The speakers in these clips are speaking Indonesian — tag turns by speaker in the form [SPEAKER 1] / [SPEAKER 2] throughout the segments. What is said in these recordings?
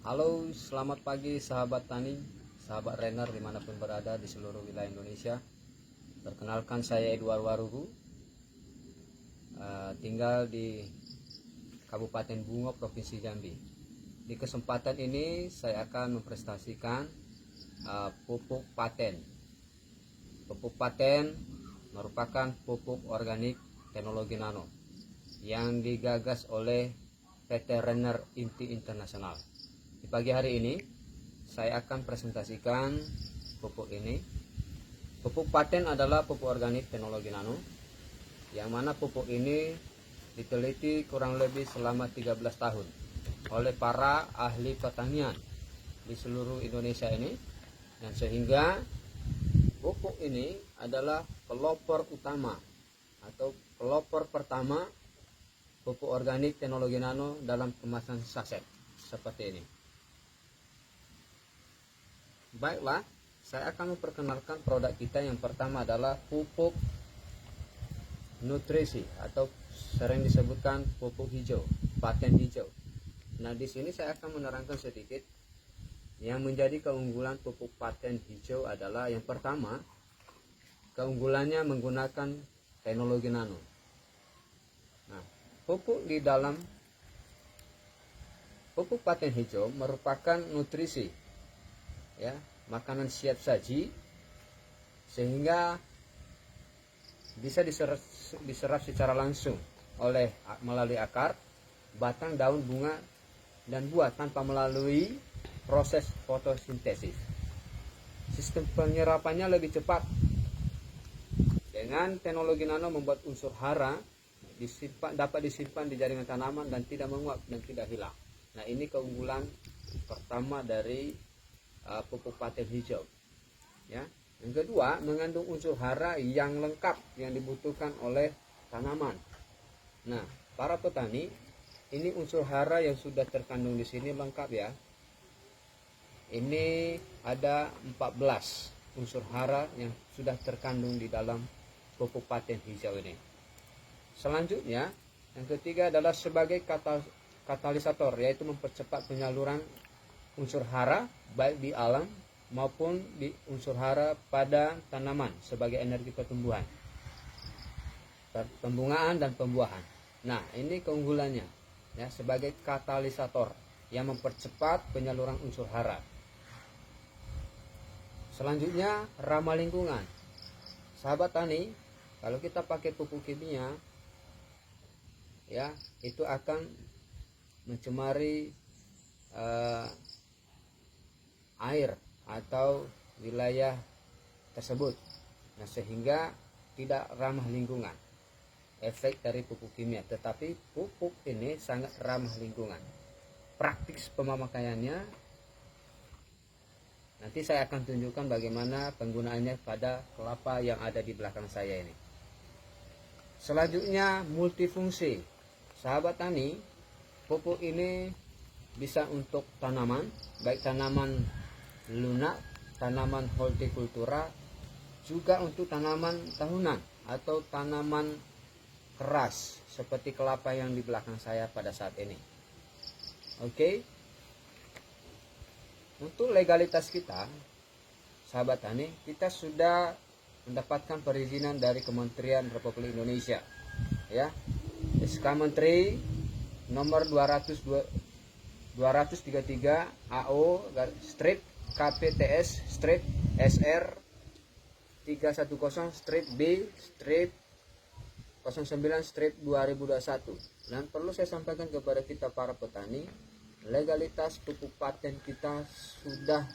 [SPEAKER 1] Halo, selamat pagi sahabat tani, sahabat renner dimanapun berada di seluruh wilayah Indonesia. Perkenalkan, saya Edward Warugu, tinggal di Kabupaten Bungo, Provinsi Jambi. Di kesempatan ini saya akan mempresentasikan pupuk paten. Pupuk paten merupakan pupuk organik teknologi nano yang digagas oleh PT Renner Inti Internasional. Di pagi hari ini saya akan presentasikan pupuk ini. Pupuk paten adalah pupuk organik teknologi nano, yang mana pupuk ini diteliti kurang lebih selama 13 tahun oleh para ahli pertanian di seluruh Indonesia ini, dan sehingga pupuk ini adalah pelopor utama atau pelopor pertama pupuk organik teknologi nano dalam kemasan saset seperti ini. Baiklah, saya akan memperkenalkan produk kita. Yang pertama adalah pupuk nutrisi atau sering disebutkan pupuk hijau, paten hijau. Nah, di sini saya akan menerangkan sedikit yang menjadi keunggulan pupuk paten hijau adalah yang pertama, keunggulannya menggunakan teknologi nano. Nah, pupuk di dalam pupuk paten hijau merupakan nutrisi, ya, makanan siap saji, sehingga bisa diserap secara langsung melalui akar, batang, daun, bunga, dan buah tanpa melalui proses fotosintesis. Sistem penyerapannya lebih cepat. Dengan teknologi nano membuat unsur hara dapat disimpan di jaringan tanaman dan tidak menguap dan tidak hilang. Nah, ini keunggulan pertama dari pupuk paten hijau, ya. Yang kedua, mengandung unsur hara yang lengkap yang dibutuhkan oleh tanaman. Nah, para petani, ini unsur hara yang sudah terkandung di sini lengkap, ya. Ini ada 14 unsur hara yang sudah terkandung di dalam pupuk paten hijau ini. Selanjutnya, yang ketiga adalah sebagai katalisator, yaitu mempercepat penyaluran unsur hara baik di alam maupun di unsur hara pada tanaman sebagai energi pertumbuhan, pembungaan dan pembuahan. Nah, ini keunggulannya, ya, sebagai katalisator yang mempercepat penyaluran unsur hara. Selanjutnya, ramah lingkungan. Sahabat tani, kalau kita pakai pupuk kimia, ya, itu akan mencemari air atau wilayah tersebut. Nah, sehingga tidak ramah lingkungan efek dari pupuk kimia. Tetapi pupuk ini sangat ramah lingkungan. Praktis pemakaiannya nanti saya akan tunjukkan bagaimana penggunaannya pada kelapa yang ada di belakang saya ini. Selanjutnya, multifungsi. Sahabat tani, pupuk ini bisa untuk tanaman, baik tanaman lunak, tanaman hortikultura, juga untuk tanaman tahunan atau tanaman keras seperti kelapa yang di belakang saya pada saat ini. Oke. Untuk legalitas kita, sahabat tani, kita sudah mendapatkan perizinan dari Kementerian Republik Indonesia, ya. SK Menteri nomor 233 AO strip KPTS strip SR 310 strip B strip 09 strip 2021. Dan perlu saya sampaikan kepada kita para petani, legalitas pupuk paten kita sudah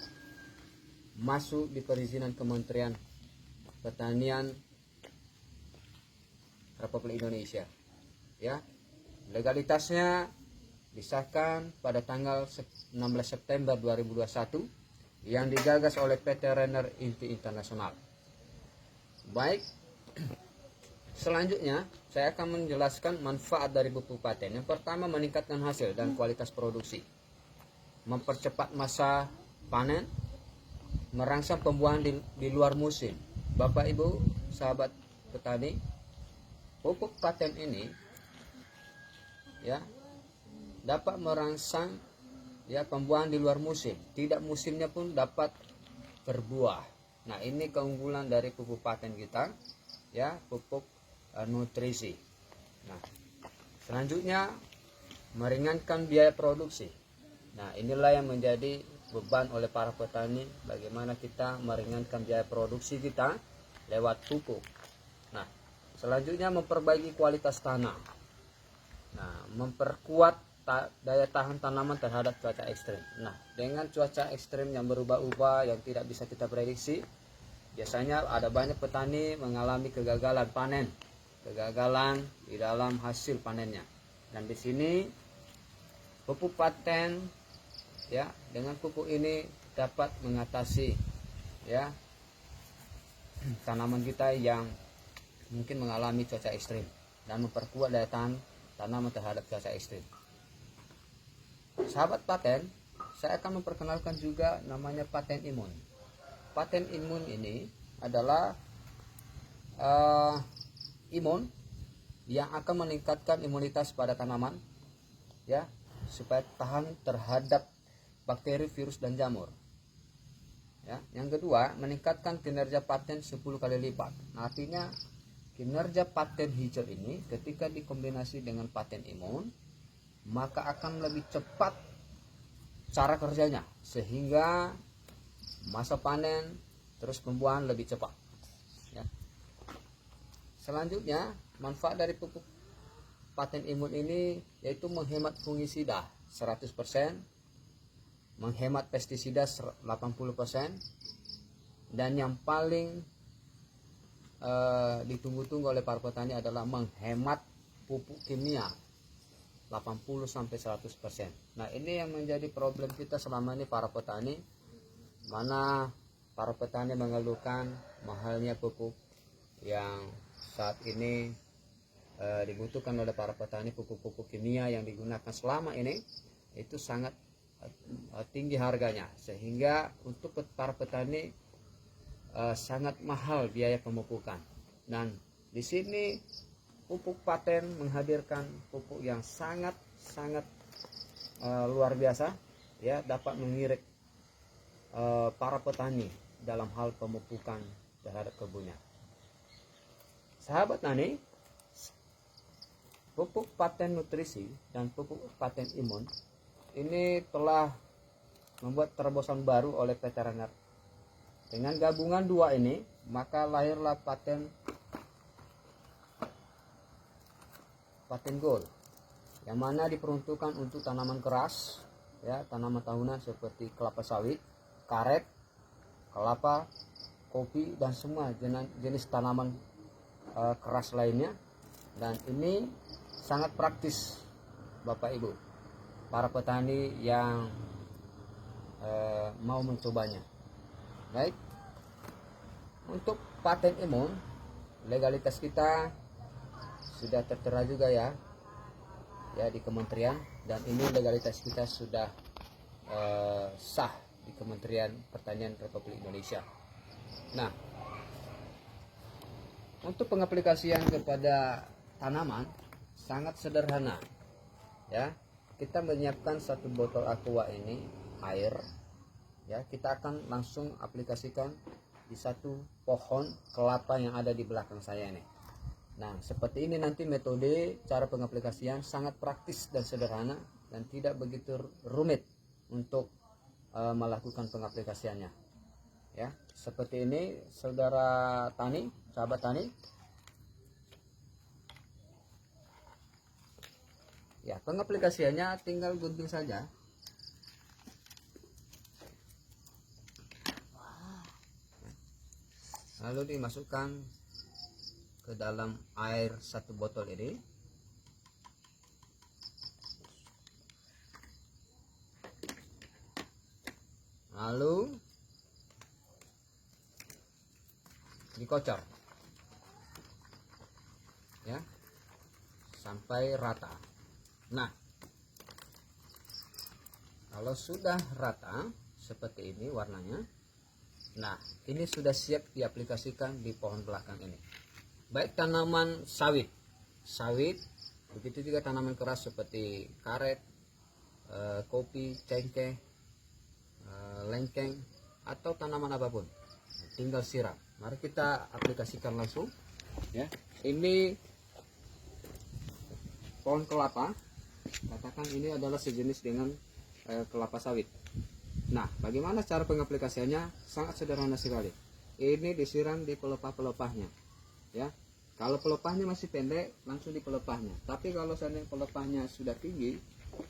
[SPEAKER 1] masuk di perizinan Kementerian Pertanian Republik Indonesia, ya. Legalitasnya disahkan pada tanggal 16 September 2021 yang digagas oleh PT Renner Inti Internasional. Baik, selanjutnya saya akan menjelaskan manfaat dari pupuk paten. Yang pertama, meningkatkan hasil dan kualitas produksi, mempercepat masa panen, merangsang pembuahan di luar musim. Bapak Ibu sahabat petani, pupuk paten ini, ya, dapat merangsang ya pembuahan di luar musim, tidak musimnya pun dapat berbuah. Nah, ini keunggulan dari pupuk paten kita, ya, pupuk nutrisi. Nah, selanjutnya meringankan biaya produksi. Nah, inilah yang menjadi beban oleh para petani, bagaimana kita meringankan biaya produksi kita lewat pupuk. Nah, selanjutnya memperbaiki kualitas tanah. Nah, memperkuat daya tahan tanaman terhadap cuaca ekstrim. Nah, dengan cuaca ekstrim yang berubah-ubah yang tidak bisa kita prediksi, biasanya ada banyak petani mengalami kegagalan panen, kegagalan di dalam hasil panennya. Dan di sini pupuk paten, ya, dengan pupuk ini dapat mengatasi, ya, tanaman kita yang mungkin mengalami cuaca ekstrim dan memperkuat daya tahan tanaman terhadap cuaca ekstrim. Sahabat paten, saya akan memperkenalkan juga namanya paten imun. Paten imun ini adalah imun yang akan meningkatkan imunitas pada tanaman, ya, supaya tahan terhadap bakteri, virus, dan jamur. Ya, yang kedua, meningkatkan kinerja paten 10 kali lipat. Nah, artinya kinerja paten hijau ini ketika dikombinasi dengan paten imun, maka akan lebih cepat cara kerjanya, sehingga masa panen terus pembuahan lebih cepat, ya. Selanjutnya, manfaat dari pupuk paten imun ini yaitu menghemat fungisida 100%, menghemat pestisida 80%, dan yang paling ditunggu-tunggu oleh para petani adalah menghemat pupuk kimia 80-100%. Nah, ini yang menjadi problem kita selama ini para petani, mana para petani mengeluhkan mahalnya pupuk yang saat ini dibutuhkan oleh para petani. Pupuk-pupuk kimia yang digunakan selama ini itu sangat tinggi harganya, sehingga untuk para petani sangat mahal biaya pemupukan. Dan di sini pupuk paten menghadirkan pupuk yang sangat luar biasa, ya, dapat mengirit para petani dalam hal pemupukan terhadap kebunnya. Sahabat tani, pupuk paten nutrisi dan pupuk paten imun ini telah membuat terobosan baru oleh veteriner. Dengan gabungan dua ini, maka lahirlah paten gold, yang mana diperuntukkan untuk tanaman keras, ya, tanaman tahunan seperti kelapa sawit, karet, kelapa, kopi, dan semua jenis tanaman keras lainnya. Dan ini sangat praktis Bapak Ibu, para petani yang mau mencobanya. Baik, untuk paten imun, legalitas kita sudah tertera juga, ya di kementerian, dan ini legalitas kita sudah sah di Kementerian Pertanian Republik Indonesia. Nah, untuk pengaplikasian kepada tanaman sangat sederhana, ya. Kita menyiapkan satu botol aqua ini air, ya, kita akan langsung aplikasikan di satu pohon kelapa yang ada di belakang saya ini. Nah, seperti ini nanti metode cara pengaplikasian sangat praktis dan sederhana, dan tidak begitu rumit untuk melakukan pengaplikasiannya, ya. Seperti ini saudara tani, sahabat tani. Ya, pengaplikasiannya tinggal gunting saja. Lalu dimasukkan ke dalam air satu botol ini. Lalu dikocor, ya, sampai rata. Nah, kalau sudah rata seperti ini warnanya, nah, ini sudah siap diaplikasikan di pohon belakang ini. Baik tanaman sawit, begitu juga tanaman keras seperti karet, kopi, cengkeh, lengkeng, atau tanaman apapun, tinggal siram. Mari kita aplikasikan langsung ya. Ini pohon kelapa, katakan ini adalah sejenis dengan kelapa sawit. Nah, bagaimana cara pengaplikasiannya? Sangat sederhana sekali. Ini disiram di pelepah-pelepahnya ya. Kalau pelepahnya masih pendek, langsung di pelepahnya. Tapi kalau seandainya pelepahnya sudah tinggi,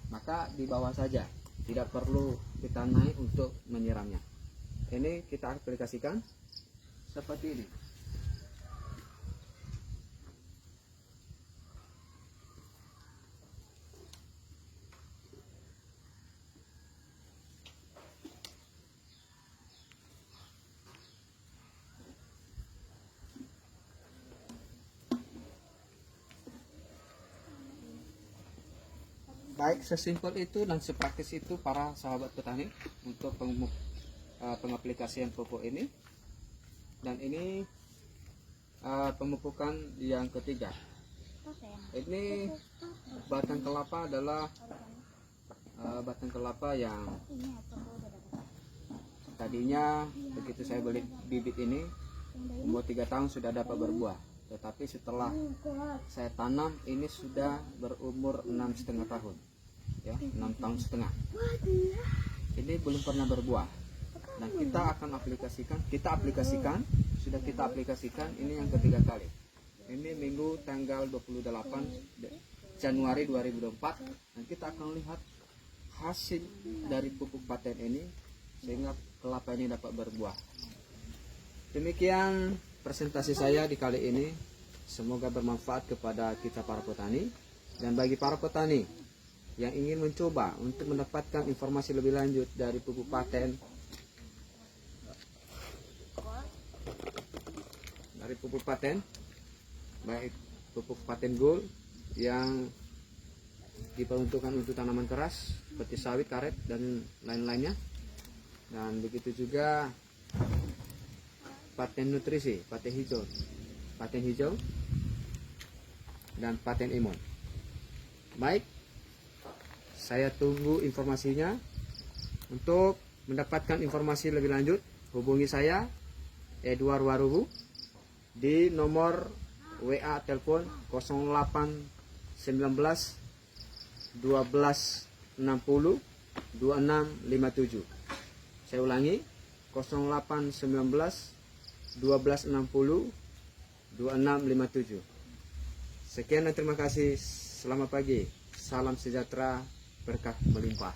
[SPEAKER 1] maka di bawah saja, tidak perlu kita naik untuk menyiramnya. Ini kita aplikasikan seperti ini. Baik, sesimpel itu dan sepraktis itu para sahabat petani untuk pengaplikasian pupuk ini. Dan ini pemupukan yang ketiga. Ini batang kelapa adalah batang kelapa yang tadinya begitu saya beli bibit ini umur 3 tahun sudah dapat berbuah. Tetapi setelah saya tanam ini sudah berumur 6,5 tahun ya, 6,5 tahun. Ini belum pernah berbuah. Nah, kita akan aplikasikan sudah kita aplikasikan ini yang ketiga kali. Ini minggu tanggal 28 Januari 2024, dan kita akan lihat hasil dari pupuk paten ini sehingga kelapa ini dapat berbuah. Demikian presentasi saya di kali ini. Semoga bermanfaat kepada kita para petani, dan bagi para petani yang ingin mencoba untuk mendapatkan informasi lebih lanjut dari pupuk paten, baik pupuk paten gold yang diperuntukkan untuk tanaman keras seperti sawit, karet, dan lain-lainnya, dan begitu juga paten nutrisi, paten hijau, dan paten imun. Baik, saya tunggu informasinya. Untuk mendapatkan informasi lebih lanjut, hubungi saya Edward Warubu di nomor WA telepon 0819 1260 2657. Saya ulangi, 0819 1260 2657. Sekian dan terima kasih. Selamat pagi. Salam sejahtera, berkah melimpah.